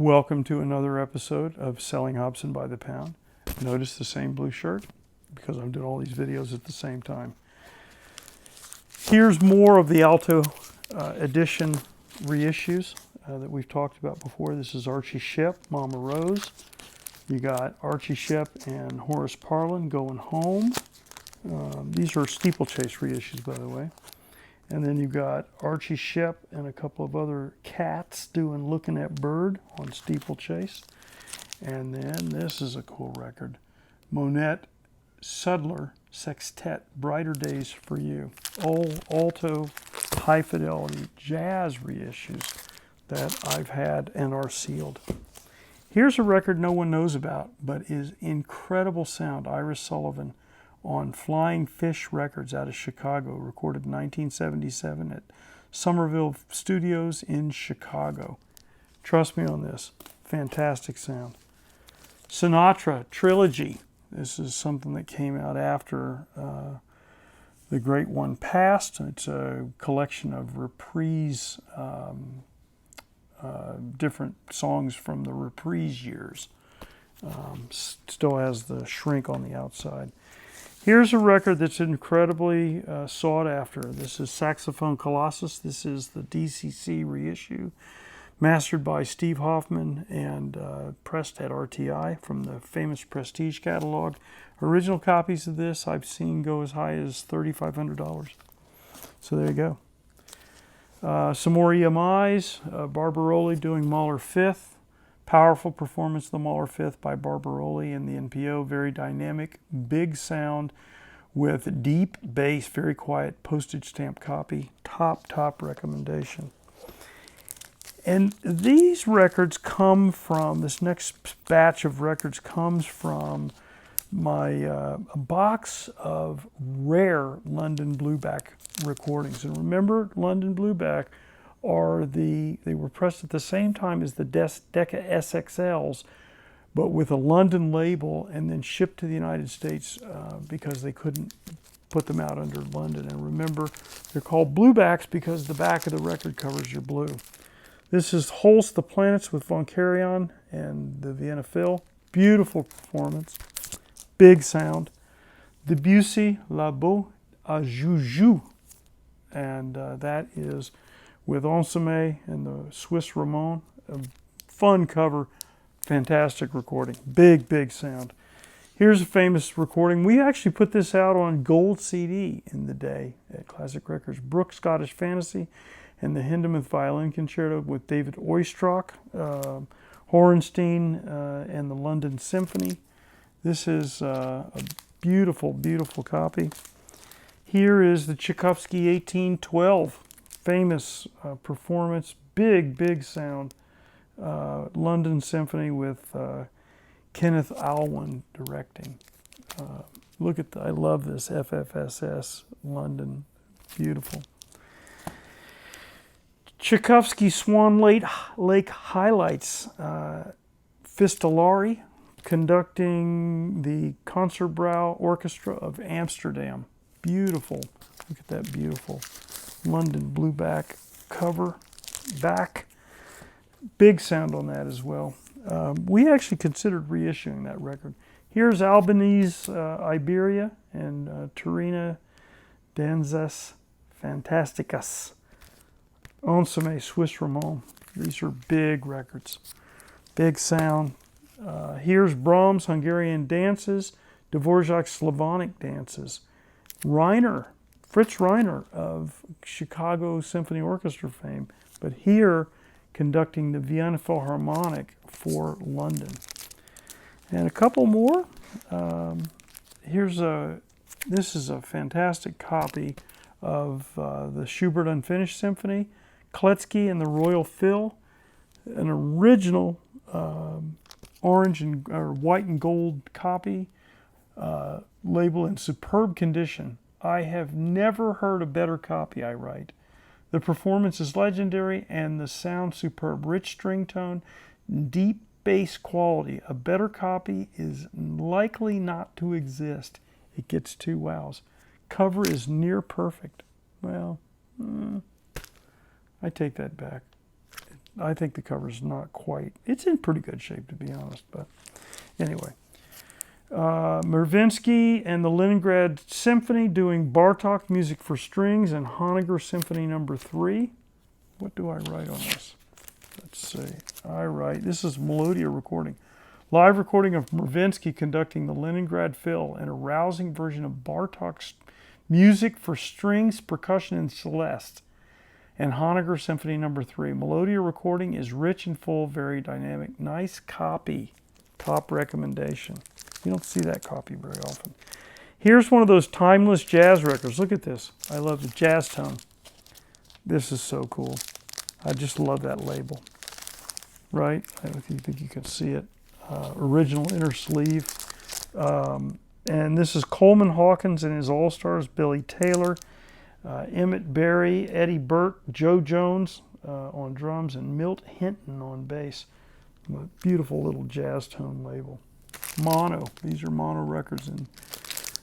Welcome to another episode of Selling Hobson by the Pound. Notice the same blue shirt because I'm doing all these videos at the same time. Here's more of the Alto edition reissues that we've talked about before. This is Archie Shepp, Mama Rose. You got Archie Shepp and Horace Parlan, Going Home. These are steeplechase reissues, by the way. And then you've got Archie Shepp and a couple of other cats doing Looking at Bird on steeplechase. And then this is a cool record. Monette Sudler Sextet, Brighter Days for You. Old alto high fidelity jazz reissues that I've had and are sealed. Here's a record no one knows about, but is incredible sound. Iris Sullivan on Flying Fish Records out of Chicago, recorded in 1977 at Somerville Studios in Chicago. Trust me on this, fantastic sound. Sinatra Trilogy. This is something that came out after The Great One passed. It's a collection of reprise, different songs from the reprise years. Still has the shrink on the outside. Here's a record that's incredibly sought after. This is Saxophone Colossus. This is the DCC reissue, mastered by Steve Hoffman and pressed at RTI from the famous Prestige catalog. Original copies of this I've seen go as high as $3,500. So there you go. Some more EMIs. Barbaroli doing Mahler Fifth. Powerful performance of the Mahler Fifth by Barbaroli and the NPO. Very dynamic, big sound with deep bass, very quiet postage stamp copy. Top recommendation. And these records come from, this next batch of records comes from my a box of rare London Blueback recordings. And remember, London Blueback they were pressed at the same time as the Decca SXLs, but with a London label and then shipped to the United States because they couldn't put them out under London. And remember, they're called Bluebacks because the back of the record covers your blue. This is Holst the Planets with Von Karajan and the Vienna Phil. Beautiful performance, big sound. Debussy, La Beau à Joujou, and that is with Enseme and the Swiss Ramon. A fun cover, fantastic recording, big sound. Here's a famous recording. We actually put this out on gold CD in the day at Classic Records. Brooks Scottish Fantasy and the Hindemith Violin Concerto with David Oistrakh, Horenstein, and the London Symphony. This is a beautiful copy. Here is the Tchaikovsky 1812. Famous performance, big sound. London Symphony with Kenneth Alwyn directing. Look at I love this FFSS London, beautiful. Tchaikovsky Swan Lake Highlights. Fistolari conducting the Concertgebouw Orchestra of Amsterdam. Beautiful. Look at that beautiful London Blueback cover, back. Big sound on that as well. We actually considered reissuing that record. Here's Albanese Iberia and Turina Danzas Fantasticas. Enseme Swiss Ramon. These are big records. Big sound. Here's Brahms Hungarian Dances, Dvorak Slavonic Dances. Fritz Reiner of Chicago Symphony Orchestra fame, but here conducting the Vienna Philharmonic for London. And a couple more. This is a fantastic copy of the Schubert Unfinished Symphony, Kletsky and the Royal Phil, an original orange and white and gold copy, label in superb condition. I have never heard a better copy, I write. The performance is legendary and the sound superb. Rich string tone, deep bass quality. A better copy is likely not to exist. It gets 2 wows. Cover is near perfect. Well, I take that back. I think the cover's not quite. It's in pretty good shape, to be honest. But anyway, Murvinsky and the Leningrad Symphony doing Bartók music for strings and Honegger Symphony No. 3. What do I write on this? Let's see. I write, this is Melodia recording. Live recording of Murvinsky conducting the Leningrad Phil and a rousing version of Bartók's music for strings, percussion, and celeste. And Honegger Symphony No. 3. Melodia recording is rich and full, very dynamic. Nice copy. Top recommendation. You don't see that copy very often. Here's one of those timeless jazz records. Look at this. I love the jazz tone. This is so cool. I just love that label. Right? I think you can see it. Original inner sleeve. And this is Coleman Hawkins and his All-Stars, Billy Taylor, Emmett Berry, Eddie Burke, Joe Jones on drums, and Milt Hinton on bass. A beautiful little jazz tone label. Mono. These are mono records. And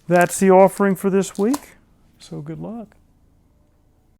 that's the offering for this week. So good luck.